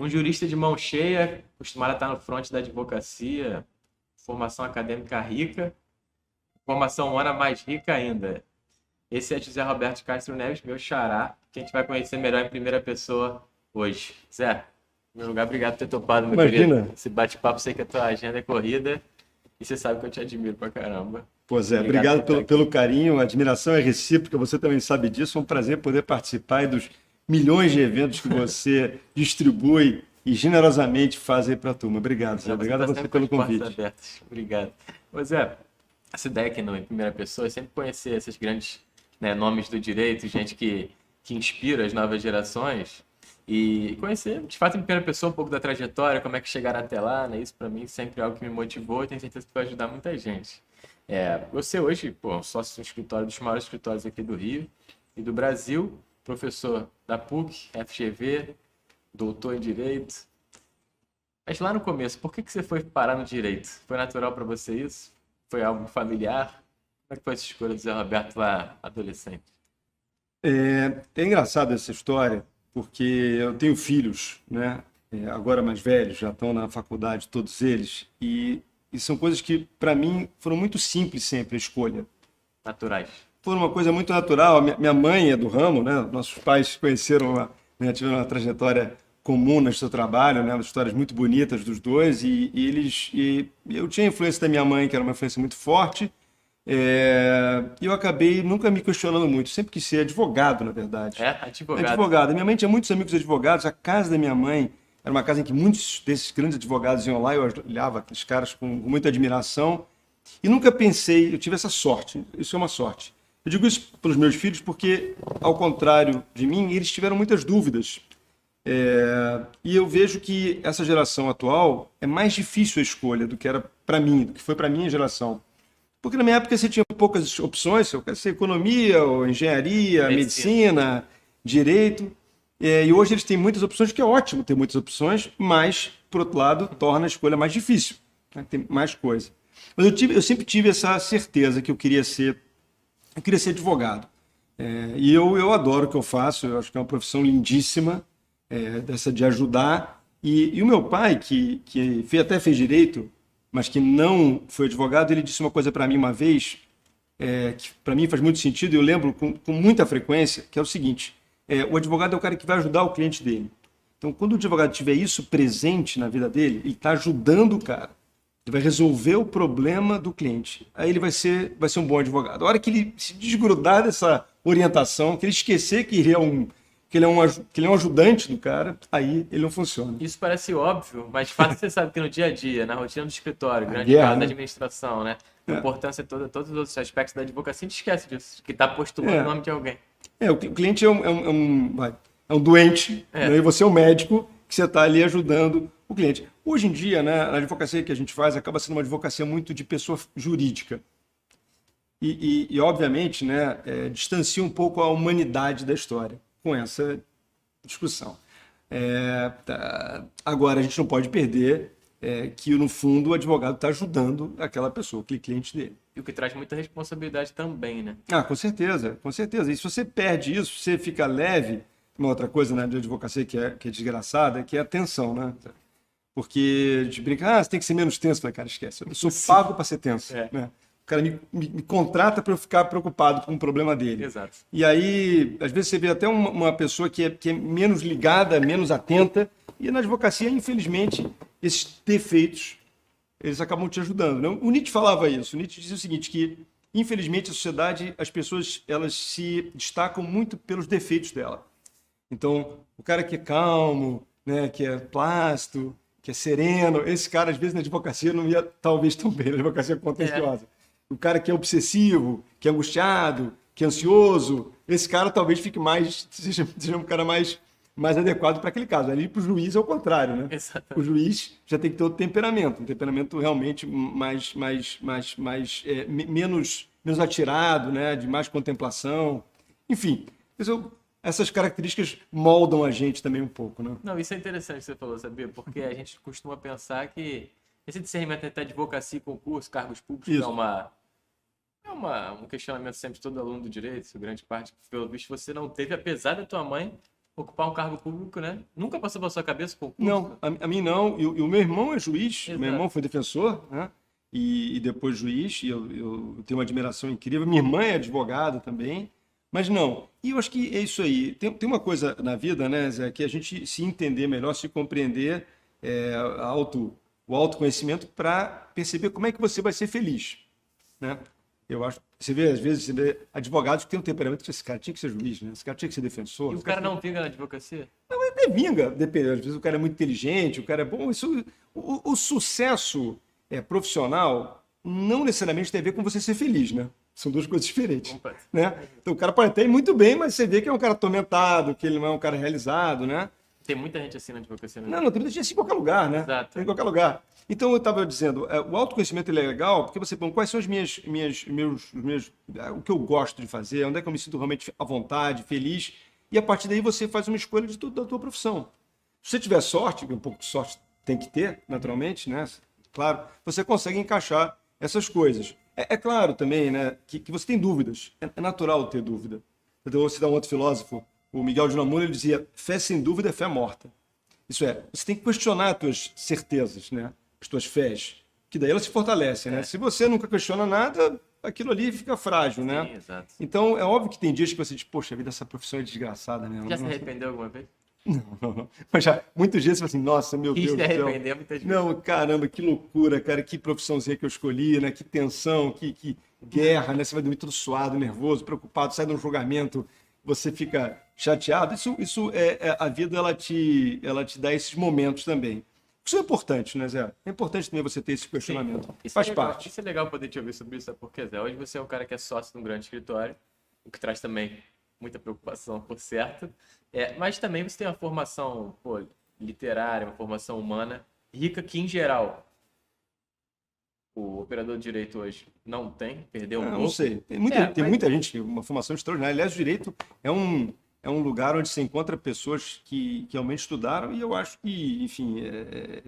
Um jurista de mão cheia, acostumado a estar no front da advocacia, formação acadêmica rica, formação humana mais rica ainda. Esse é José Roberto Castro Neves, meu xará, que a gente vai conhecer melhor em primeira pessoa hoje. Zé, em meu lugar, obrigado por ter topado, meu Imagina. querido. Esse bate-papo, sei que a tua agenda é corrida e você sabe que eu te admiro pra caramba. Pois é, Obrigado por obrigado estar aqui. pelo carinho, a admiração é recíproca, você também sabe disso. É um prazer poder participar dos milhões de eventos que você distribui e generosamente faz aí para a turma. Obrigado, Zé. Não, você Obrigado a está você sempre com pelo as portas convite. abertas. Obrigado. Pois é, essa ideia aqui no, em primeira pessoa é sempre conhecer esses grandes, né, nomes do direito, gente que inspira as novas gerações e conhecer, de fato, em primeira pessoa um pouco da trajetória, como é que chegaram até lá, né? Isso para mim sempre é algo que me motivou e tenho certeza que vai ajudar muita gente. Você hoje, pô, um sócio do escritório, dos maiores escritórios aqui do Rio e do Brasil, professor da PUC, FGV, doutor em Direito. Mas lá no começo, por que você foi parar no Direito? Foi natural para você isso? Foi algo familiar? Como é que foi essa escolha do Zé Roberto lá, adolescente? É engraçado essa história, porque eu tenho filhos, né? Agora mais velhos, já estão na faculdade, todos eles, e são coisas que, para mim, foram muito simples sempre a escolha. Naturais. Foi uma coisa muito natural. Minha mãe é do ramo, né? Nossos pais se conheceram, né? Tiveram uma trajetória comum no seu trabalho, né? Histórias muito bonitas dos dois e eu tinha a influência da minha mãe, que era uma influência muito forte. E eu acabei nunca me questionando muito. Sempre quis ser advogado, na verdade. É, advogado. Advogado. Minha mãe tinha muitos amigos advogados. A casa da minha mãe era uma casa em que muitos desses grandes advogados iam lá. Eu olhava aqueles caras com muita admiração. E nunca pensei, eu tive essa sorte, isso é uma sorte. Eu digo isso para os meus filhos porque, ao contrário de mim, eles tiveram muitas dúvidas. E eu vejo que essa geração atual é mais difícil a escolha do que era para mim, do que foi para a minha geração. Porque na minha época você tinha poucas opções, eu quero ser economia, ou engenharia, medicina, direito. E hoje eles têm muitas opções, que é ótimo ter muitas opções, mas, por outro lado, torna a escolha mais difícil, né? Tem mais coisa. Mas eu sempre tive essa certeza que eu queria ser advogado. E eu adoro o que eu faço, eu acho que é uma profissão lindíssima, dessa de ajudar. E o meu pai, que até fez direito, mas que não foi advogado, ele disse uma coisa para mim uma vez, que para mim faz muito sentido, e eu lembro com muita frequência, que é o seguinte: o advogado é o cara que vai ajudar o cliente dele. Então, quando o advogado tiver isso presente na vida dele, ele está ajudando o cara. Ele vai resolver o problema do cliente. Aí ele vai ser um bom advogado. A hora que ele se desgrudar dessa orientação, que ele esquecer que ele é um ajudante do cara, aí ele não funciona. Isso parece óbvio, mas de fato você sabe que no dia a dia, na rotina do escritório, grande guerra, parte da né? administração, né? A importância toda, todos os outros aspectos da advocacia, a gente esquece disso, que está postulando o nome de alguém. O cliente é um doente, É. né? E você é um médico que você está ali ajudando o cliente. Hoje em dia, né, a advocacia que a gente faz acaba sendo uma advocacia muito de pessoa jurídica. Obviamente, né, distancia um pouco a humanidade da história com essa discussão. Agora, a gente não pode perder que, no fundo, o advogado está ajudando aquela pessoa, aquele cliente dele. E o que traz muita responsabilidade também, né? Com certeza, com certeza. E se você perde isso, você fica leve. Uma outra coisa, né, de advocacia que é desgraçada, que é a tensão, né? Porque a gente brinca, você tem que ser menos tenso. Eu falei, cara, esquece. Eu sou pago para ser tenso. Né? O cara me contrata para eu ficar preocupado com o problema dele. Exato. E aí, às vezes, você vê até uma pessoa que é menos ligada, menos atenta. E na advocacia, infelizmente, esses defeitos, eles acabam te ajudando. Né? O Nietzsche falava isso. O Nietzsche dizia o seguinte, que, infelizmente, a sociedade, as pessoas, elas se destacam muito pelos defeitos dela. Então, o cara que é calmo, né, que é plácido, que é sereno, esse cara, às vezes, na advocacia não ia, talvez, tão bem, na advocacia contenciosa. O cara que é obsessivo, que é angustiado, que é ansioso, esse cara talvez seja um cara mais adequado para aquele caso. Ali, para o juiz, é o contrário, né? Exatamente. O juiz já tem que ter outro temperamento, um temperamento realmente menos atirado, né, de mais contemplação. Enfim, essas características moldam a gente também um pouco, né? Não, isso é interessante que você falou, sabia? Porque a gente costuma pensar que esse discernimento entre advocacia e concurso, cargos públicos, Isso. um questionamento sempre de todo aluno do direito, grande parte, pelo visto, você não teve, apesar da tua mãe ocupar um cargo público, né? Nunca passou pela sua cabeça concurso? Não, a mim não. E o meu irmão é juiz, Exato. meu irmão foi defensor, né? E depois juiz, e eu tenho uma admiração incrível. Minha irmã é advogada também, mas não. E eu acho que é isso aí. Tem uma coisa na vida, né, Zé, que a gente se entender melhor, se compreender, o autoconhecimento para perceber como é que você vai ser feliz, né? Eu acho. Você vê, às vezes, advogados que têm um temperamento que esse cara tinha que ser juiz, né? Esse cara tinha que ser defensor. E o cara não vinga na advocacia? Até vinga, depende. Às vezes o cara é muito inteligente, o cara é bom. O sucesso profissional não necessariamente tem a ver com você ser feliz, né? São duas coisas diferentes, né? Então o cara pode até ir muito bem, mas você vê que é um cara atormentado, que ele não é um cara realizado, né? Tem muita gente assim na advocacia, né? Não, tem muita gente assim em qualquer lugar, né? Exato. Em qualquer lugar. Então eu estava dizendo, o autoconhecimento ele é legal porque você pergunta quais são o que eu gosto de fazer, onde é que eu me sinto realmente à vontade, feliz, e a partir daí você faz uma escolha da tua profissão. Se você tiver sorte, um pouco de sorte tem que ter, naturalmente, né? Claro, você consegue encaixar essas coisas. É claro também, né, que você tem dúvidas. É natural ter dúvida. Eu vou citar um outro filósofo, o Miguel de Unamuno, ele dizia: fé sem dúvida é fé morta. Isso é, você tem que questionar as tuas certezas, né? As tuas fés, que daí elas se fortalecem, né? Se você nunca questiona nada, aquilo ali fica frágil, né? Sim, exato. Então, é óbvio que tem dias que você diz, poxa, a vida dessa profissão é desgraçada mesmo. Já se arrependeu alguma vez? Não. Mas já, muitos dias você fala assim, nossa, meu Deus do se céu. arrepender muitas vezes. Não, caramba, que loucura, cara, que profissãozinha que eu escolhi, né? Que tensão, que guerra, né? Você vai dormir todo suado, nervoso, preocupado, sai de um julgamento, você fica chateado. Isso a vida, ela te dá esses momentos também. Isso é importante, né, Zé? É importante também você ter esse questionamento. Faz parte. Isso é legal poder te ouvir sobre isso, sabe por quê, Zé? Hoje você é um cara que é sócio de um grande escritório, o que traz também muita preocupação, por certo. Mas também você tem uma formação literária, uma formação humana rica que, em geral, o operador de direito hoje não tem, perdeu um pouco. Não sei. Tem muita gente com uma formação extraordinária. Aliás, o direito é um lugar onde se encontra pessoas que realmente estudaram e eu acho que, enfim,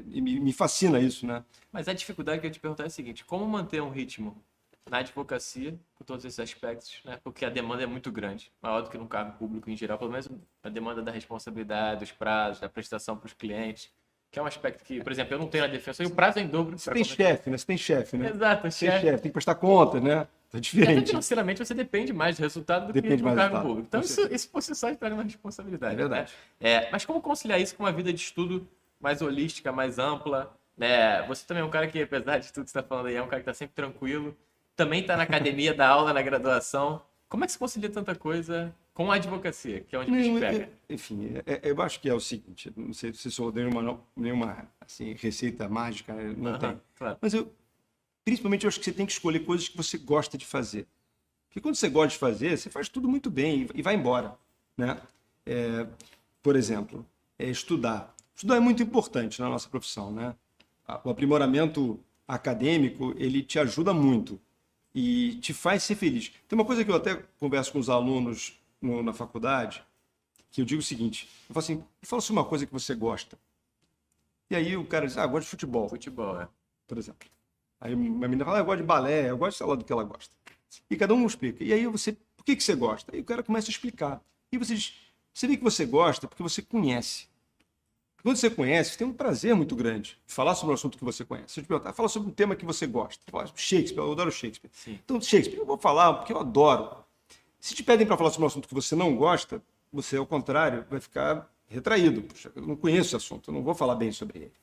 me fascina isso, né? Mas a dificuldade que eu te perguntar é a seguinte: como manter um ritmo na advocacia, com todos esses aspectos, né? Porque a demanda é muito grande, maior do que no cargo público em geral, pelo menos a demanda da responsabilidade, dos prazos, da prestação para os clientes, que é um aspecto que, por exemplo, eu não tenho na defesa, e o prazo é em dobro. Você tem chefe, né? Você tem chefe, né? Exato, tem chefe, tem que prestar conta, né? É diferente. Financeiramente, você depende mais do resultado do Depende que mais do do cargo resultado, público. Então, com isso certeza. por si só traz uma responsabilidade. É verdade. Né? Mas como conciliar isso com uma vida de estudo mais holística, mais ampla? Né? Você também é um cara que, apesar de tudo que você está falando aí, é um cara que está sempre tranquilo. Também está na academia, dá aula na graduação. Como é que se concilia tanta coisa com a advocacia, que é onde a gente pega? Enfim, eu acho que é o seguinte, não sei se sou nenhuma assim, receita mágica, não tem. Claro. Mas principalmente eu acho que você tem que escolher coisas que você gosta de fazer. Porque quando você gosta de fazer, você faz tudo muito bem e vai embora, né? Por exemplo, estudar. Estudar é muito importante na nossa profissão, né? O aprimoramento acadêmico, ele te ajuda muito e te faz ser feliz. Tem uma coisa que eu até converso com os alunos na faculdade, que eu digo o seguinte, eu falo assim, fala sobre uma coisa que você gosta. E aí o cara diz, eu gosto de futebol. Futebol, por exemplo. Aí uma menina fala, eu gosto de balé, eu gosto, sei lá, do que ela gosta. E cada um explica. E aí você, por que você gosta? Aí o cara começa a explicar. E você diz, você vê que você gosta porque você conhece. Quando você conhece, você tem um prazer muito grande de falar sobre um assunto que você conhece. Se eu te perguntar, fala sobre um tema que você gosta. Fala Shakespeare, eu adoro Shakespeare. Sim. Então, Shakespeare, eu vou falar porque eu adoro. Se te pedem para falar sobre um assunto que você não gosta, você, ao contrário, vai ficar retraído. Puxa, eu não conheço esse assunto, eu não vou falar bem sobre ele.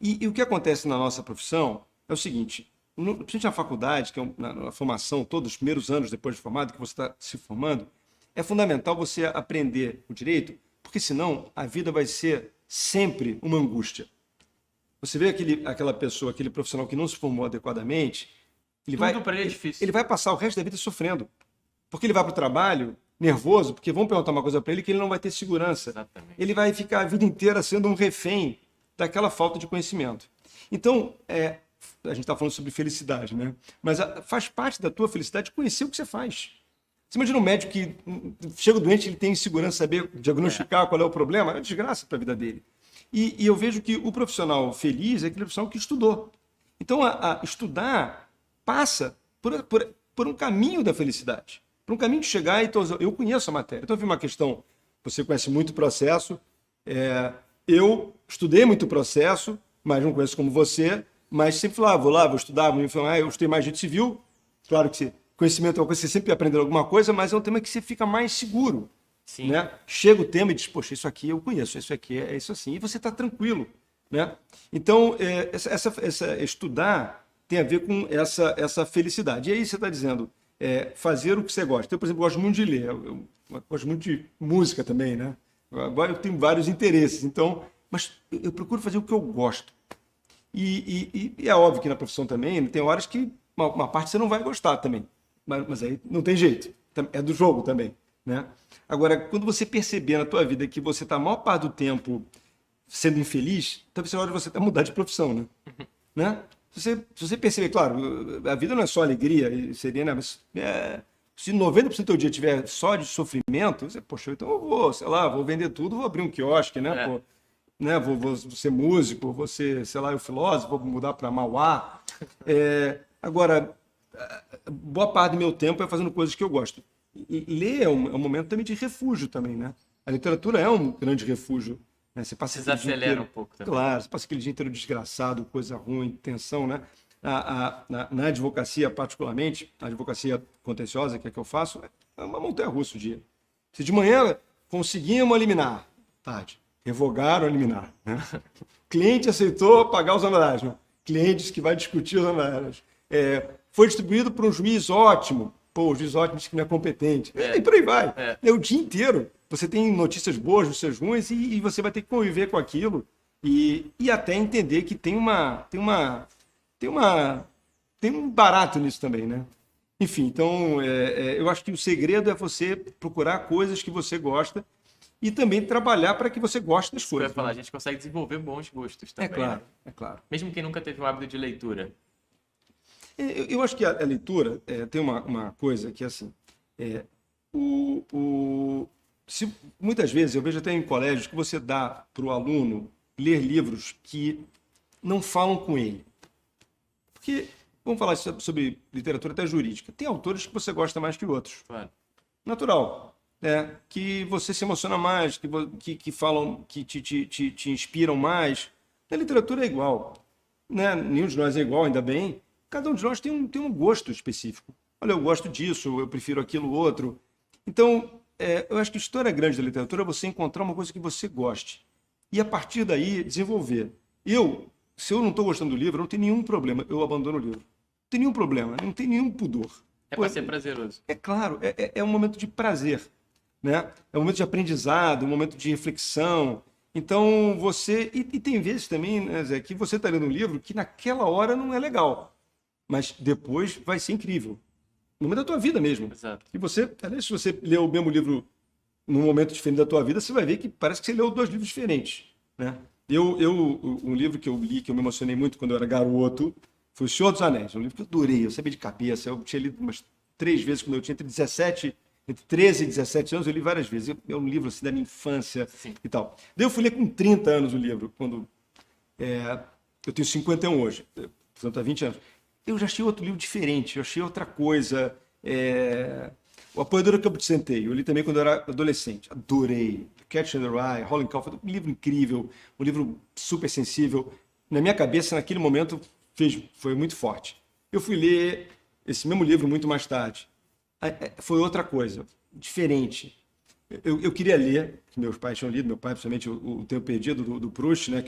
E o que acontece na nossa profissão é o seguinte, principalmente na faculdade, que é na formação, todos os primeiros anos depois de formado, que você está se formando, é fundamental você aprender o direito, porque senão a vida vai ser sempre uma angústia. Você vê aquela pessoa, aquele profissional que não se formou adequadamente, tudo para ele é difícil. Ele vai passar o resto da vida sofrendo. Porque ele vai para o trabalho nervoso, porque vão perguntar uma coisa para ele que ele não vai ter segurança. Exatamente. Ele vai ficar a vida inteira sendo um refém daquela falta de conhecimento. Então, a gente está falando sobre felicidade, né? Mas faz parte da tua felicidade conhecer o que você faz. Você imagina um médico que chega doente, ele tem insegurança de saber diagnosticar qual é o problema, é uma desgraça para a vida dele. E eu vejo que o profissional feliz é aquele profissional que estudou. Então, estudar passa por um caminho da felicidade. Para um caminho de chegar e eu conheço a matéria. Então, eu vi uma questão, Você conhece muito o processo. Eu estudei muito o processo, mas não conheço como você. Mas sempre falava, vou lá, vou estudar, vou informar. Eu estudei mais direito civil. Claro que conhecimento é uma coisa que você sempre aprende alguma coisa, mas é um tema que você fica mais seguro. Sim. Né? Chega o tema e diz, poxa, isso aqui eu conheço, isso aqui é isso assim. E você está tranquilo. Né? Então, estudar tem a ver com essa felicidade. E aí você está dizendo, fazer o que você gosta. Eu, por exemplo, gosto muito de ler. Eu gosto muito de música também, né? Agora eu tenho vários interesses, então, mas eu procuro fazer o que eu gosto. E é óbvio que na profissão também tem horas que uma parte você não vai gostar também. Mas aí não tem jeito. É do jogo também. Né? Agora, quando você perceber na tua vida que você está a maior parte do tempo sendo infeliz, talvez seja hora de você até mudar de profissão, né? Né? Se você perceber, claro, a vida não é só alegria, seria, né? Mas se 90% do teu dia tiver só de sofrimento, você, poxa, então eu vou, sei lá, vou vender tudo, vou abrir um quiosque, né? Pô, né? Vou ser músico, vou ser, sei lá, eu filósofo, vou mudar para Mauá. Agora, boa parte do meu tempo é fazendo coisas que eu gosto. E ler é um momento também de refúgio também, né? A literatura é um grande refúgio. Né? Você passa desacelera um pouco também. Claro, você passa aquele dia inteiro desgraçado, coisa ruim, tensão, né? Na advocacia, particularmente, a advocacia contenciosa, que é que eu faço, é uma montanha-russa o dia. Se de manhã conseguimos eliminar, tarde, revogaram eliminar. Né? Cliente aceitou pagar os honorários. Né? Clientes que vai discutir os honorários. Foi distribuído para um juiz ótimo. Pô, o juiz ótimo diz que não é competente. E por aí vai. O dia inteiro. Você tem notícias boas, notícias ruins, e você vai ter que conviver com aquilo e até entender que tem um barato nisso também, né? Enfim, então, eu acho que o segredo é você procurar coisas que você gosta e também trabalhar para que você goste das coisas. Eu ia falar, a gente consegue desenvolver bons gostos também. Claro, né? é claro. Mesmo quem nunca teve o hábito de leitura. Eu acho que a leitura tem uma coisa que, assim, muitas vezes, eu vejo até em colégios, que você dá para o aluno ler livros que não falam com ele. Porque, vamos falar sobre literatura até jurídica, tem autores que você gosta mais que outros. Claro. Natural. Que você se emociona mais, que falam, que te inspiram mais. Na literatura é igual. Né? Nenhum de nós é igual, ainda bem. Cada um de nós tem um gosto específico. Olha, eu gosto disso, eu prefiro aquilo outro. Então, eu acho que a história grande da literatura é você encontrar uma coisa que você goste. E a partir daí, desenvolver. Se eu não estou gostando do livro, não tem nenhum problema. Eu abandono o livro. Não tem nenhum problema, não tem nenhum pudor. Para ser prazeroso. É claro, é um momento de prazer. Né? É um momento de aprendizado, um momento de reflexão. Então, E tem vezes também, né, Zé, que você está lendo um livro que naquela hora não é legal. Mas depois vai ser incrível. No momento da tua vida mesmo. Exato. E aliás, se você ler o mesmo livro num momento diferente da tua vida, você vai ver que parece que você leu 2 livros diferentes. Né? Um livro que eu li, que eu me emocionei muito quando eu era garoto, foi O Senhor dos Anéis. Um livro que eu adorei, eu sabia de cabeça. Eu tinha lido umas 3 vezes quando eu tinha entre 13 e 17 anos, eu li várias vezes. É um livro assim, da minha infância. Sim. E tal. Daí eu fui ler com 30 anos o livro, quando eu tenho 51 hoje, portanto há 20 anos. Eu já achei outro livro diferente, eu achei outra coisa. O Apoiador do Campo de Centeio, eu li também quando eu era adolescente. Adorei. Catch in the Rye, Holland Caulfield, um livro incrível, um livro super sensível. Na minha cabeça, naquele momento, foi muito forte. Eu fui ler esse mesmo livro muito mais tarde. Foi outra coisa, diferente. Eu queria ler, que meus pais tinham lido, meu pai, principalmente, o Tempo Perdido, do Proust, né,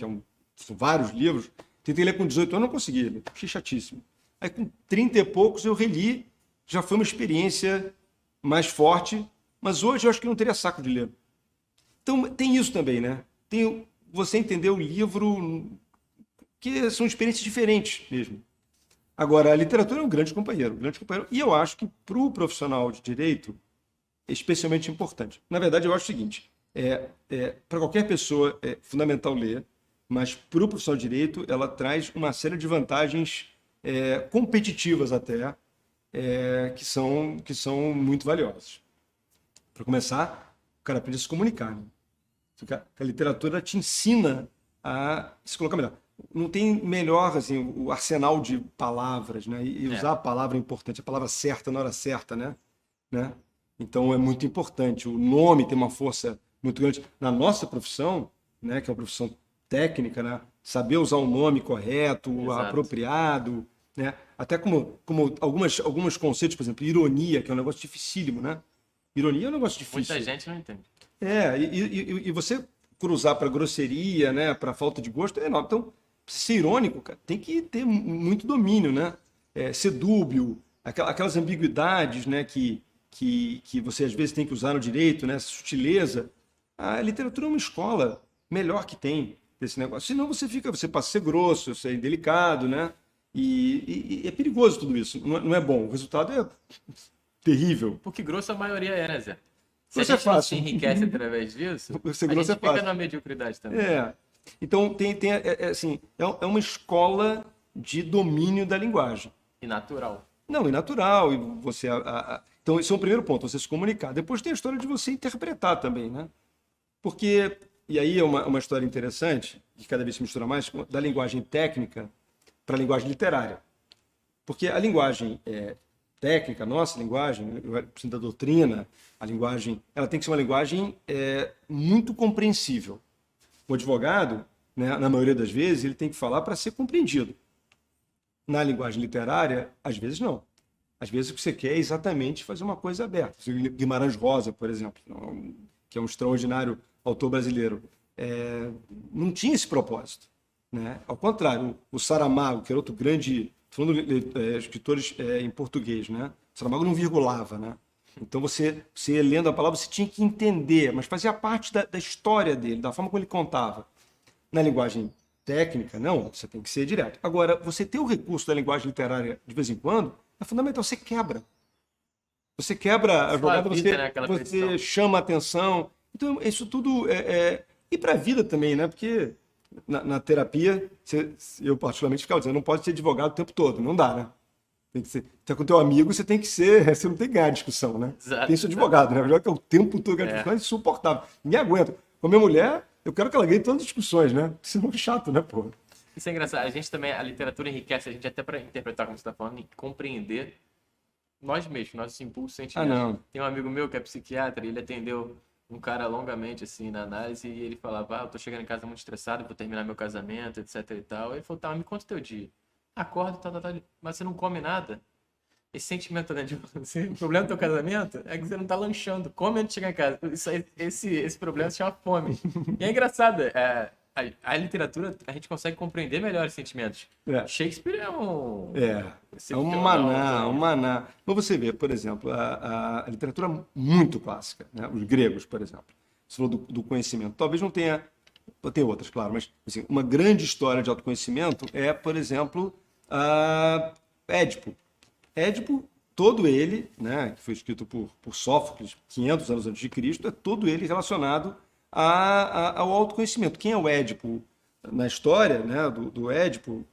são vários livros. Tentei ler com 18 anos, não consegui, achei chatíssimo. Aí com 30 e poucos eu reli, já foi uma experiência mais forte, mas hoje eu acho que não teria saco de ler. Então tem isso também, né? Tem você entender o livro, que são experiências diferentes mesmo. Agora, a literatura é um grande companheiro. E eu acho que para o profissional de direito é especialmente importante. Na verdade, eu acho o seguinte, para qualquer pessoa é fundamental ler, mas para o profissional de direito ela traz uma série de vantagens competitivas até, que são muito valiosas. Para começar, o cara aprende a se comunicar. Né? A literatura te ensina a se colocar melhor. Não tem melhor assim, o arsenal de palavras, né? E usar a palavra é importante, a palavra certa na hora certa, né? Então é muito importante. O nome tem uma força muito grande. Na nossa profissão, né, que é uma profissão técnica, né, saber usar o nome correto, Exato. apropriado, né, até como alguns conceitos, por exemplo, ironia, que é um negócio dificílimo, né? Ironia é um negócio difícil. Muita gente não entende. E você cruzar para grosseria, né, para falta de gosto, é enorme. Então, ser irônico, cara, tem que ter muito domínio, né? Ser dúbio, aquelas ambiguidades, né, que você às vezes tem que usar no direito, né, essa sutileza. A literatura é uma escola melhor que tem desse negócio. Senão você passa a ser grosso, ser indelicado, né? E é perigoso tudo isso. Não é bom. O resultado é terrível. Porque grosso a maioria é, né, Zé? Se Grosso a é gente não se fácil. enriquece através disso, Ser a grosso gente é fica fácil. na mediocridade também. Então, assim, é uma escola de domínio da linguagem. E natural. Não, e natural. E você, então, esse é o primeiro ponto, você se comunicar. Depois tem a história de você interpretar também, né? Porque, e aí é uma história interessante, que cada vez se mistura mais, da linguagem técnica para a linguagem literária. Porque a linguagem técnica, a nossa linguagem, da doutrina, a linguagem, ela tem que ser uma linguagem muito compreensível. O advogado, né, na maioria das vezes, ele tem que falar para ser compreendido. Na linguagem literária, às vezes não. Às vezes o que você quer é exatamente fazer uma coisa aberta. Guimarães Rosa, por exemplo, que é um extraordinário autor brasileiro, não tinha esse propósito, né? Ao contrário, o Saramago, que era outro grande, falando escritores em português, né? O Saramago não virgulava, né? Então você lendo a palavra, você tinha que entender, mas fazia parte da história dele, da forma como ele contava. Na linguagem técnica, não, você tem que ser direto. Agora, você ter o recurso da linguagem literária de vez em quando é fundamental, você quebra. Você quebra a jogada, você chama a atenção. Então, isso tudo E para a vida também, né? Porque na terapia, eu particularmente ficava dizendo, não pode ser advogado o tempo todo, não dá, né? Tem que ser. Tá com teu amigo, você tem que ser. Você não tem que ganhar discussão, né? Exato, tem que ser advogado, né? Que é o tempo todo ganhar discussão, é insuportável. Ninguém aguenta. Com a minha mulher, eu quero que ela ganhe todas as discussões, né? Isso é muito chato, né, pô? Isso é engraçado. A gente também, a literatura enriquece a gente até para interpretar, como você está falando, e compreender nós mesmos, nossos impulsos, sentimentos. Não. Tem um amigo meu que é psiquiatra e ele atendeu um cara longamente, assim, na análise, e ele falava, eu tô chegando em casa muito estressado, vou terminar meu casamento, etc e tal. Ele falou, tá, me conta o teu dia. Acorda, mas você não come nada. Esse sentimento tá dentro de você. O problema do teu casamento é que você não tá lanchando. Come antes de chegar em casa. Esse problema se chama fome. E é engraçado. A literatura, a gente consegue compreender melhor os sentimentos. Shakespeare é um... É um maná. Mas você vê, por exemplo, a literatura muito clássica, né? Os gregos, por exemplo. Você falou do conhecimento. Talvez não tenha... Tem outras, claro, mas assim, uma grande história de autoconhecimento é, por exemplo, Édipo. Édipo, todo ele, né, que foi escrito por Sófocles 500 anos antes de Cristo, é todo ele relacionado ao autoconhecimento. Quem é o Édipo? Na história, né, do Édipo,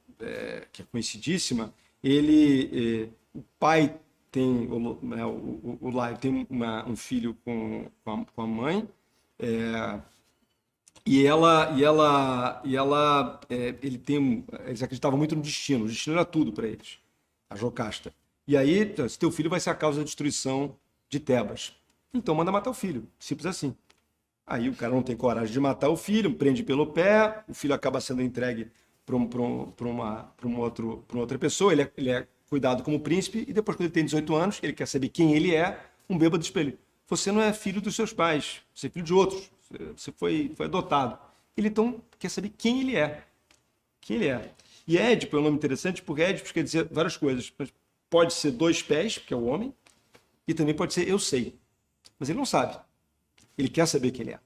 que é conhecidíssima, o pai tem, o Laio tem um filho com a mãe, eles acreditavam muito no destino. O destino era tudo para eles, a Jocasta. E aí, se teu filho vai ser a causa da destruição de Tebas. Então manda matar o filho, simples assim. Aí o cara não tem coragem de matar o filho, prende pelo pé, o filho acaba sendo entregue para uma outra pessoa, ele é cuidado como príncipe, e depois, quando ele tem 18 anos, ele quer saber quem ele é, um bêbado diz para ele, você não é filho dos seus pais, você é filho de outros, você foi adotado. Ele então quer saber quem ele é. Quem ele é. E Édipo é um nome interessante, porque Édipo quer dizer várias coisas. Pode ser 2 pés, que é o homem, e também pode ser eu sei. Mas ele não sabe. Ele quer saber quem ele é.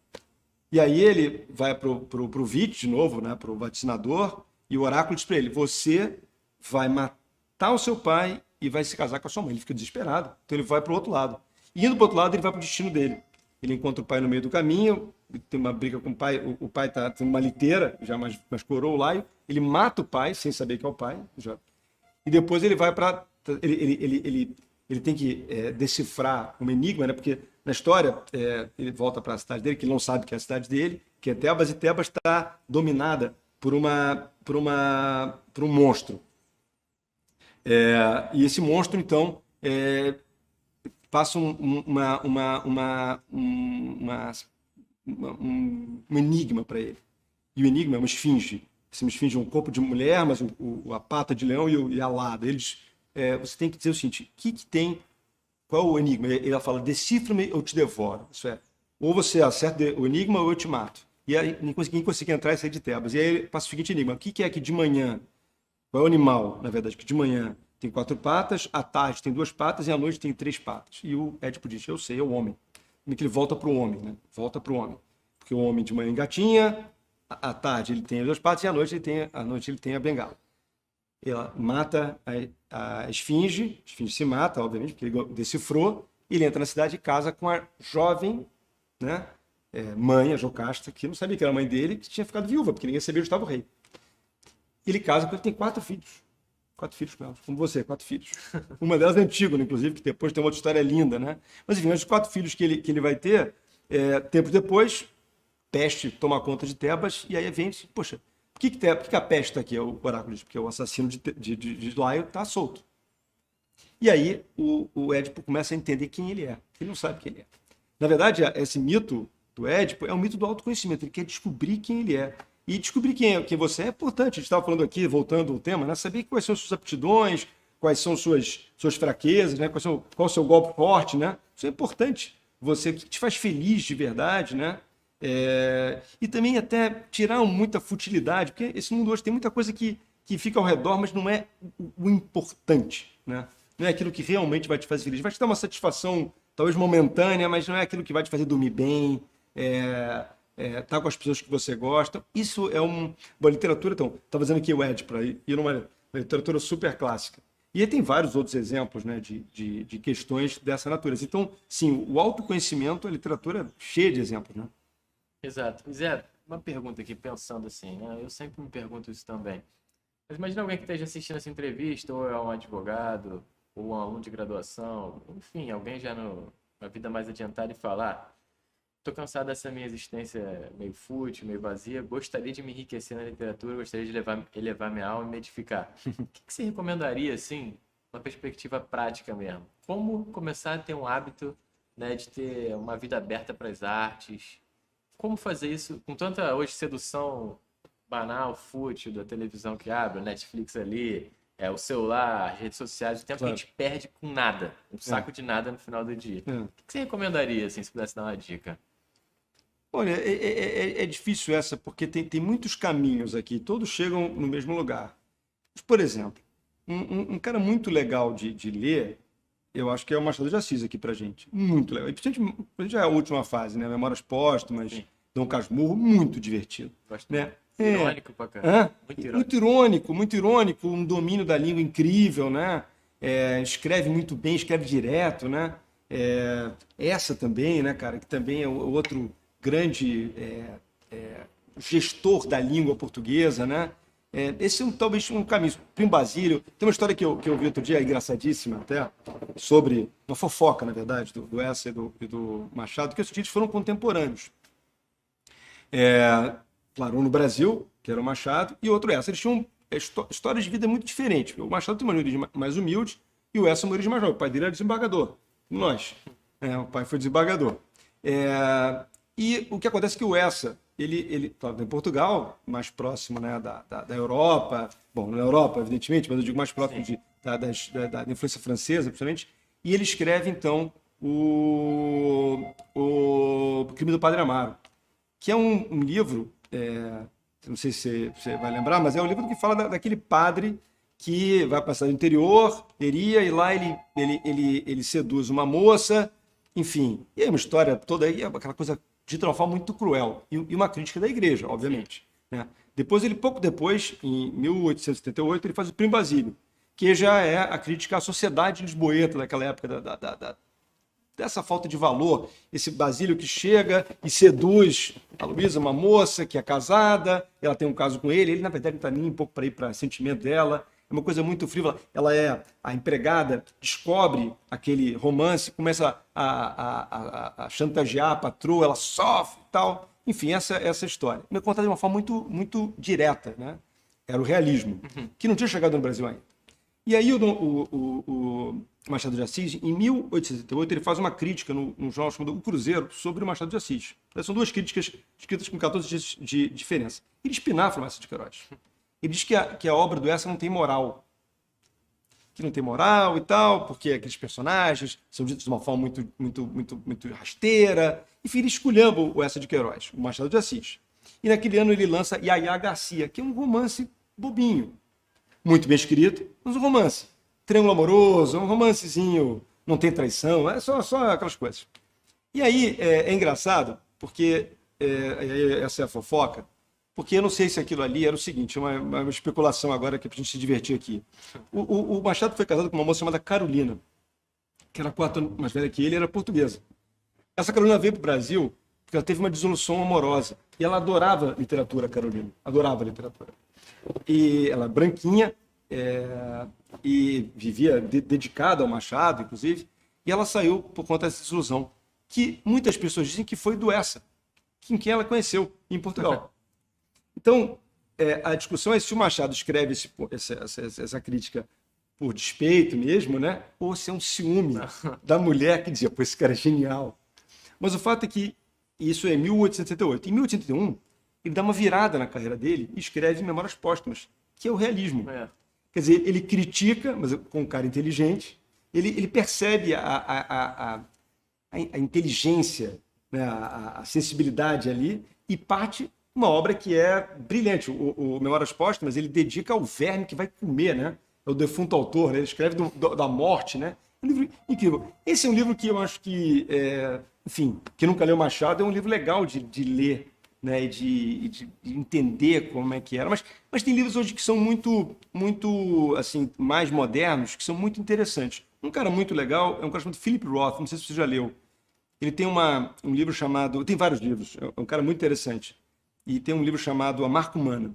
E aí ele vai pro Vite, de novo, né, pro vaticinador, e o oráculo diz para ele, você vai matar o seu pai e vai se casar com a sua mãe. Ele fica desesperado. Então ele vai pro outro lado. E indo pro outro lado, ele vai pro destino dele. Ele encontra o pai no meio do caminho, tem uma briga com o pai pai tá tendo uma liteira, já mais coroa o Laio, ele mata o pai, sem saber que é o pai, e depois ele vai para... Ele tem que decifrar um enigma, né? Porque na história ele volta para a cidade dele, que ele não sabe que é a cidade dele, que é Tebas, e Tebas está dominada por um monstro. E esse monstro, então, passa um enigma para ele. E o enigma é uma esfinge. Essa esfinge é um corpo de mulher, mas a pata de leão e a lada. Você tem que dizer o seguinte, o que tem, qual é o enigma? Ela fala, decifra-me, eu te devoro. Isso é, ou você acerta o enigma ou eu te mato. E aí ninguém consegue entrar e sair de Tebas. E aí ele passa o seguinte enigma, o que é que de manhã, qual é o animal, na verdade, que de manhã tem 4 patas, à tarde tem 2 patas e à noite tem 3 patas. E o Édipo diz, eu sei, é o homem. Como é que ele volta para o homem, né? Volta para o homem. Porque o homem de manhã engatinha, à tarde ele tem as 2 patas e à noite ele tem a bengala. Ela mata a esfinge se mata, obviamente, porque ele decifrou, e ele entra na cidade e casa com a jovem, né, mãe, a Jocasta, que não sabia que era a mãe dele, que tinha ficado viúva, porque ninguém sabia onde estava o rei. Ele casa com ele, tem 4 filhos. 4 filhos com ela, como você, 4 filhos. Uma delas é Antígona, inclusive, que depois tem uma outra história linda, né? Mas enfim, os 4 filhos que ele vai ter, tempos depois, peste toma conta de Tebas, e aí vem, poxa, por que a peste está aqui? O oráculo diz, porque o assassino de Laio está solto. E aí o Édipo começa a entender quem ele é. Ele não sabe quem ele é. Na verdade, esse mito do Édipo é um mito do autoconhecimento. Ele quer descobrir quem ele é. E descobrir quem você é importante. A gente estava falando aqui, voltando ao tema, né? Saber quais são as suas aptidões, quais são suas fraquezas, né? Qual é o seu golpe forte, né? Isso é importante. O que te faz feliz de verdade, né? E também até tirar muita futilidade, porque esse mundo hoje tem muita coisa que fica ao redor, mas não é o importante, né? Não é aquilo que realmente vai te fazer feliz. Vai te dar uma satisfação, talvez momentânea, mas não é aquilo que vai te fazer dormir bem, estar com as pessoas que você gosta. Isso é uma literatura, então, está fazendo aqui o Édipo, e numa literatura super clássica. E aí tem vários outros exemplos, né, de questões dessa natureza. Então, sim, o autoconhecimento, a literatura é cheia de exemplos, né? Exato. Zé, uma pergunta aqui, pensando assim, né? Eu sempre me pergunto isso também. Mas imagina alguém que esteja assistindo essa entrevista, ou é um advogado, ou um aluno de graduação, enfim, alguém já na vida mais adiantada e falar, estou cansado dessa minha existência meio fútil, meio vazia, gostaria de me enriquecer na literatura, gostaria de elevar minha alma e me edificar. O que você recomendaria, assim, uma perspectiva prática mesmo? Como começar a ter um hábito, né, de ter uma vida aberta para as artes? Como fazer isso com tanta, hoje, sedução banal, fútil da televisão que abre, o Netflix ali, o celular, as redes sociais, o tempo que a gente perde com nada, um saco de nada no final do dia. O que você recomendaria, assim, se pudesse dar uma dica? Olha, é difícil essa, porque tem muitos caminhos aqui, todos chegam no mesmo lugar. Mas, por exemplo, um cara muito legal de ler, eu acho que é o Machado de Assis aqui pra gente. Muito legal. E principalmente, já é a última fase, né? Memórias Póstumas, Sim. Dom Casmurro, muito divertido. Gosto Né? irônico pra caramba. Muito irônico, um domínio da língua incrível, né? Escreve muito bem, escreve direto, né? Essa também, né, cara, que também é o outro grande gestor da língua portuguesa, né? Esse é talvez um caminho. Primo Basílio, tem uma história que eu vi outro dia, engraçadíssima até, sobre uma fofoca, na verdade, do Essa e do Machado, que esses títulos foram contemporâneos. Claro, um no Brasil, que era o Machado, e outro Essa. Eles tinham histórias de vida muito diferentes. O Machado tem uma origem mais humilde e o Essa uma origem mais jovem. O pai dele era desembargador, como nós. O pai foi desembargador. E o que acontece é que o Essa, ele claro, em Portugal, mais próximo, né, da Europa, bom, na Europa, evidentemente, mas eu digo mais próximo da influência francesa, principalmente, e ele escreve, então, o Crime do Padre Amaro, que é um livro, não sei se você vai lembrar, mas é um livro que fala daquele padre que vai passar do interior, e lá ele seduz uma moça, enfim, e é uma história toda aí, aquela coisa de uma forma muito cruel, e uma crítica da igreja, obviamente. Né? Pouco depois, em 1878, ele faz o Primo Basílio, que já é a crítica à sociedade lisboeta daquela época, dessa falta de valor. Esse Basílio que chega e seduz a Luísa, uma moça que é casada, ela tem um caso com ele na verdade não está nem um pouco para ir para sentimento dela, é uma coisa muito frívola. Ela é a empregada, descobre aquele romance, começa a chantagear a patroa, ela sofre e tal. Enfim, essa história. Me contada de uma forma muito, muito direta, né? Era o realismo, que não tinha chegado no Brasil ainda. E aí Machado de Assis, em 1878, ele faz uma crítica num jornal chamado O Cruzeiro sobre o Machado de Assis. São duas críticas escritas com 14 dias de diferença. Ele espinafra o Eça de Queiroz. Ele diz que a obra do Eça não tem moral. Que não tem moral e tal, porque aqueles personagens são ditos de uma forma muito rasteira. Enfim, ele esculhamba o Eça de Queiroz, o Machado de Assis. E naquele ano ele lança Yaya Garcia, que é um romance bobinho. Muito bem escrito, mas um romance. Triângulo amoroso, um romancezinho, não tem traição, é só aquelas coisas. E aí é engraçado, porque essa é a fofoca, porque eu não sei se aquilo ali era o seguinte, uma especulação agora que é pra gente se divertir aqui. O Machado foi casado com uma moça chamada Carolina, que era 4 anos mais velha que ele, era portuguesa. Essa Carolina veio para o Brasil porque ela teve uma dissolução amorosa. E ela adorava literatura, Carolina. Adorava literatura. E ela branquinha, e vivia dedicada ao Machado, inclusive. E ela saiu por conta dessa desilusão, que muitas pessoas dizem que foi do Eça, em quem ela conheceu em Portugal. Então, a discussão é se o Machado escreve essa crítica por despeito mesmo, né? Ou se é um ciúme da mulher que dizia, pô, esse cara é genial. Mas o fato é que isso é 1878. Em 1881, ele dá uma virada na carreira dele e escreve Memórias Póstumas, que é o realismo. Quer dizer, ele critica, mas com um cara inteligente, ele percebe a inteligência, né? a sensibilidade ali, e parte uma obra que é brilhante. O Memórias Póstumas, ele dedica ao verme que vai comer, né? É o defunto autor, né? Ele escreve da morte, né? É um livro incrível. Esse é um livro que eu acho que, enfim, quem nunca leu Machado, é um livro legal de ler, né? E de entender como é que era. Mas tem livros hoje que são muito assim, mais modernos, que são muito interessantes. Um cara muito legal é um cara chamado Philip Roth, não sei se você já leu. Ele tem um livro chamado... Tem vários livros, é um cara muito interessante. E tem um livro chamado A Marca Humana.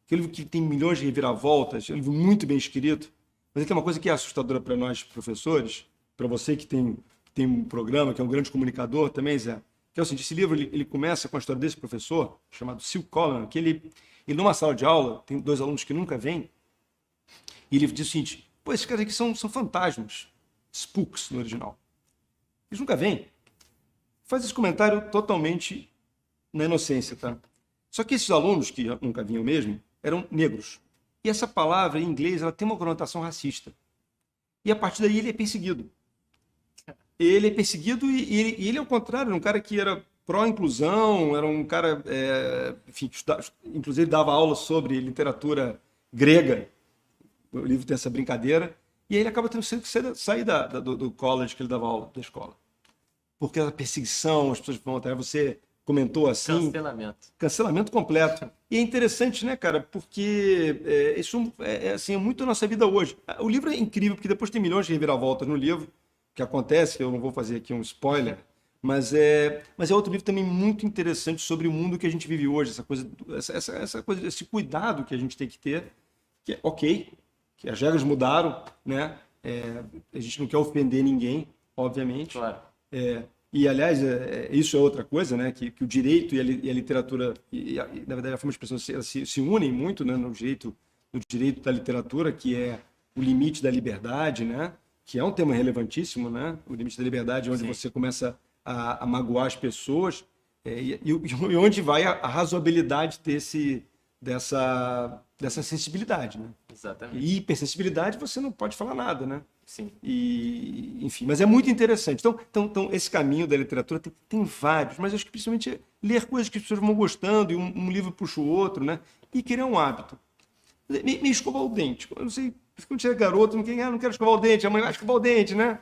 Que é um livro que tem milhões de reviravoltas, é um livro muito bem escrito. Mas ele tem uma coisa que é assustadora para nós, professores, para você que tem um programa, que é um grande comunicador também, Zé, que é o seguinte, esse livro ele começa com a história desse professor, chamado Sil Collan, que ele numa sala de aula, tem 2 alunos que nunca vêm, e ele diz o seguinte, pô, esses caras aqui são fantasmas, spooks no original. Eles nunca vêm. Faz esse comentário totalmente na inocência, tá? Só que esses alunos, que nunca vinham mesmo, eram negros. E essa palavra, em inglês, ela tem uma conotação racista. E a partir daí ele é perseguido. Ele é perseguido e ele, ao contrário, era um cara que era pró-inclusão, era um cara, enfim, inclusive dava aula sobre literatura grega. O livro tem essa brincadeira. E aí ele acaba tendo que sair do college que ele dava aula, da escola. Porque a perseguição, as pessoas vão até você... Comentou assim. Cancelamento completo. E é interessante, né, cara? Porque isso assim, é muito a nossa vida hoje. O livro é incrível, porque depois tem milhões de reviravoltas no livro, que acontece, que eu não vou fazer aqui um spoiler, mas é outro livro também muito interessante sobre o mundo que a gente vive hoje, essa coisa, esse cuidado que a gente tem que ter, que é ok, que as regras mudaram, né? A gente não quer ofender ninguém, obviamente. Claro. E, aliás, isso é outra coisa, né? Que o direito e a literatura, na verdade, a forma de expressão se unem muito, né? No direito da literatura, que é o limite da liberdade, né? Que é um tema relevantíssimo, né? O limite da liberdade, onde você começa a magoar as pessoas, e onde vai a razoabilidade dessa sensibilidade, né? Exatamente. E hipersensibilidade, você não pode falar nada, né? Sim. E, enfim, mas é muito interessante. Então esse caminho da literatura tem vários, mas acho que principalmente é ler coisas que as pessoas vão gostando, e um livro puxa o outro, né? E criar um hábito. Me escovar o dente. Eu não sei, quando você é garoto, não quero escovar o dente, a mãe vai escovar o dente, né?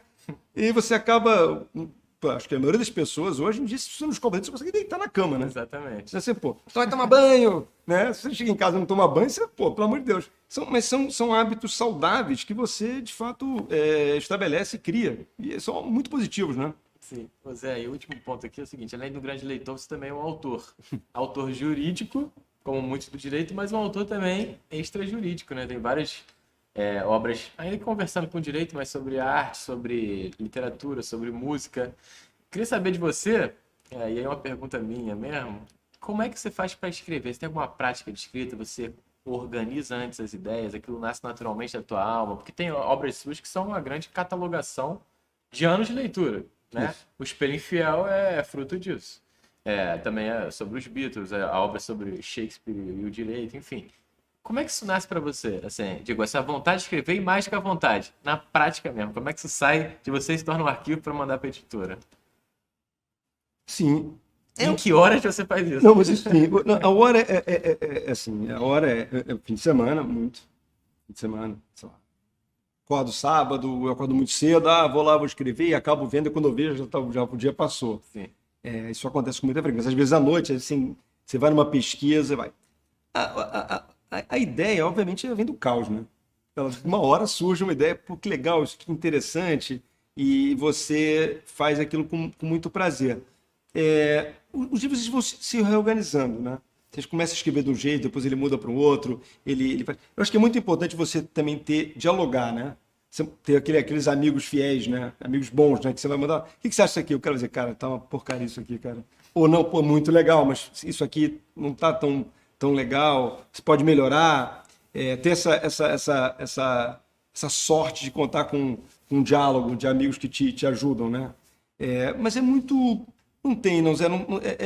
E você acaba... Acho que a maioria das pessoas, hoje em dia, se você não escova o dente, você consegue deitar na cama, né? Exatamente. Você vai tomar banho, né? Se você chega em casa e não toma banho, você, pelo amor de Deus. Mas são hábitos saudáveis que você, de fato, estabelece e cria. E são muito positivos, né? Sim. Zé, e o último ponto aqui é o seguinte, além do grande leitor, você também é um autor. Autor jurídico, como muitos do direito, mas um autor também extrajurídico, né? Tem várias obras, ainda conversando com direito, mas sobre arte, sobre literatura, sobre música. Queria saber de você, e aí é uma pergunta minha mesmo, como é que você faz para escrever? Você tem alguma prática de escrita? Você organiza antes as ideias, aquilo nasce naturalmente da tua alma, porque tem obras suas que são uma grande catalogação de anos de leitura, né? Isso. O Espelho Infiel é fruto disso. Também é sobre os Beatles, a obra sobre Shakespeare e o direito, enfim. Como é que isso nasce para você? Assim, digo, essa vontade de escrever e mais que a vontade, na prática mesmo. Como é que isso sai de você e se torna um arquivo para mandar para a editora? Sim. Em que horas você faz isso? Não, mas isso sim. Não, a hora assim, a hora é fim de semana, muito. Fim de semana, sei lá. Acordo sábado, eu acordo muito cedo, vou lá, vou escrever e acabo vendo, e quando eu vejo, já o dia passou. Sim. Isso acontece com muita frequência. Às vezes à noite, assim, você vai numa pesquisa, vai. A ideia, obviamente, vem do caos, né? Uma hora surge uma ideia, pô, que legal, isso que interessante, e você faz aquilo com muito prazer. Os livros vão se reorganizando, né? Você começa a escrever de um jeito, depois ele muda para o outro. Ele faz... Eu acho que é muito importante você também dialogar, né? Você ter aqueles amigos fiéis, né? Amigos bons, né? Que você vai mandar. O que você acha disso aqui? Eu quero dizer, cara, tá uma porcaria isso aqui, cara. Ou não, pô, muito legal, mas isso aqui não tá tão legal. Você pode melhorar. Ter essa sorte de contar com um diálogo de amigos que te ajudam, né? Mas é muito. Não tem, não, Zé,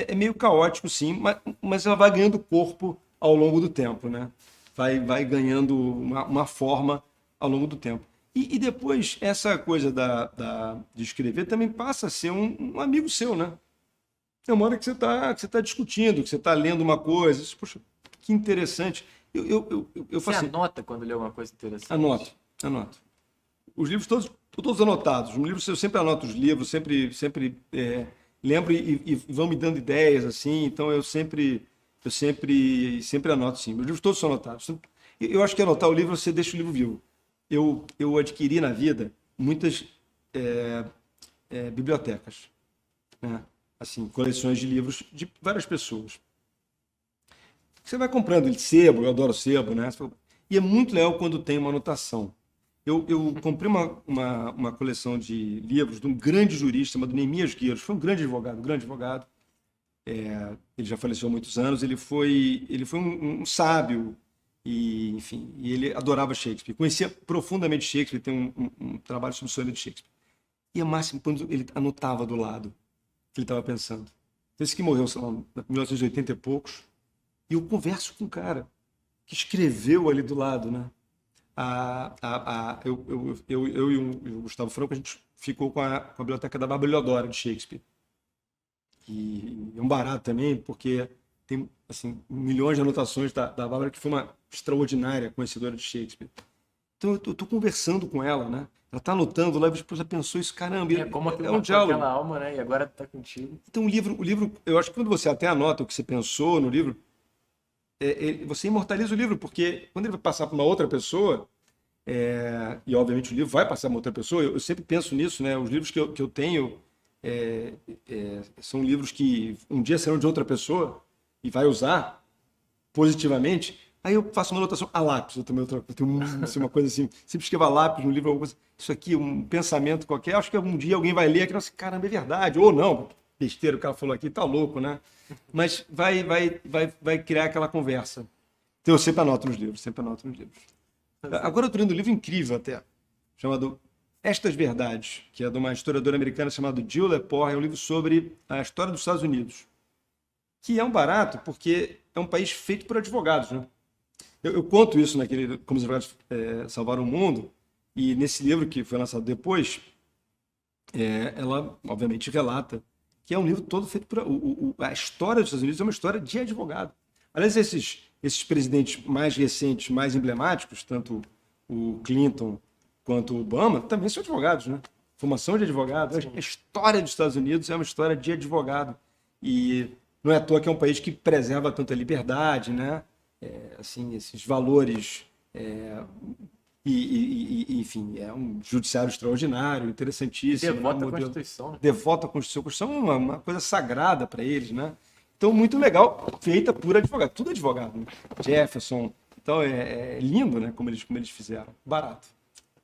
é meio caótico, sim, mas ela vai ganhando corpo ao longo do tempo, né? Vai ganhando uma forma ao longo do tempo. E depois, essa coisa de escrever também passa a ser um amigo seu, né? É uma hora que você tá discutindo, que você está lendo uma coisa, isso, poxa, que interessante. Eu Você faço assim, anota quando lê alguma coisa interessante? anoto. Os livros todos anotados. No livro eu sempre anoto os livros, sempre lembro e vão me dando ideias assim. Então eu sempre anoto sim. Meus livros todos são anotados. Eu acho que anotar o livro você deixa o livro vivo. Eu adquiri na vida muitas bibliotecas, né? Assim, coleções de livros de várias pessoas. Você vai comprando sebo, eu adoro sebo, né? E é muito legal quando tem uma anotação. Eu comprei uma coleção de livros de um grande jurista chamado Neemias Gueiros. Foi um grande advogado. Ele já faleceu há muitos anos. Ele foi um sábio e, enfim, e ele adorava Shakespeare. Conhecia profundamente Shakespeare, tem um trabalho sobre o sonho de Shakespeare. E é máximo quando ele anotava do lado o que ele estava pensando. Esse que morreu, sei lá, em 1980 e poucos. E eu converso com um cara que escreveu ali do lado, né? Eu e o Gustavo Franco, a gente ficou com a biblioteca da Bárbara Leodora, de Shakespeare. E é um barato também, porque tem assim, milhões de anotações da Bárbara, que foi uma extraordinária conhecedora de Shakespeare. Então eu estou conversando com ela, né? Ela está anotando lá, depois ela pensou isso, caramba, Como aquilo um diálogo. aquela alma, né? E agora tá contigo. Então o livro, eu acho que quando você até anota o que você pensou no livro, você imortaliza o livro, porque quando ele vai passar para uma outra pessoa, e obviamente o livro vai passar para outra pessoa, eu sempre penso nisso, né? Os livros que eu tenho são livros que um dia serão de outra pessoa e vai usar positivamente. Aí eu faço uma anotação a lápis, eu também tenho uma coisa assim, sempre escrevo a lápis no livro, alguma coisa, isso aqui, um pensamento qualquer, acho que um dia alguém vai ler aqui e assim, caramba, é verdade, ou não, besteira, o cara falou aqui, tá louco, né? Mas vai criar aquela conversa. Então eu sempre anoto nos livros, Agora eu estou lendo um livro incrível até, chamado Estas Verdades, que é de uma historiadora americana chamada Jill Lepore, é um livro sobre a história dos Estados Unidos, que é um barato porque é um país feito por advogados, né? Eu conto isso naquele Como os Advogados Salvaram o Mundo, e nesse livro que foi lançado depois, ela obviamente relata que é um livro todo feito por... a história dos Estados Unidos é uma história de advogado. Aliás, esses presidentes mais recentes, mais emblemáticos, tanto o Clinton quanto o Obama, também são advogados, né? Formação de advogado. A história dos Estados Unidos é uma história de advogado. E não é à toa que é um país que preserva tanto a liberdade, né? Assim, esses valores... enfim, é um judiciário extraordinário, interessantíssimo. Devoto à Constituição. Né? Devoto à Constituição. A Constituição é uma coisa sagrada para eles, né? Então, muito legal, feita por advogado. Tudo advogado, né? Jefferson. Então, é lindo, né? Como eles fizeram. Barato.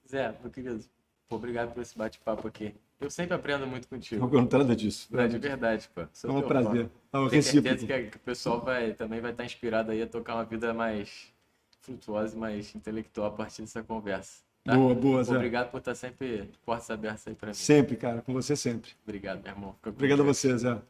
Zé, meu querido, obrigado por esse bate-papo aqui. Eu sempre aprendo muito contigo. Não tem nada disso. Não, de verdade, pô. É um prazer. Tenho certeza que o pessoal também vai estar inspirado aí a tocar uma vida mais frutuosa e mais intelectual a partir dessa conversa. Tá? Boa, boa, Zé. Obrigado por estar sempre portas abertas aí para mim. Sempre, cara, com você sempre. Obrigado, meu irmão. Fica com Obrigado a Deus. você, Zé.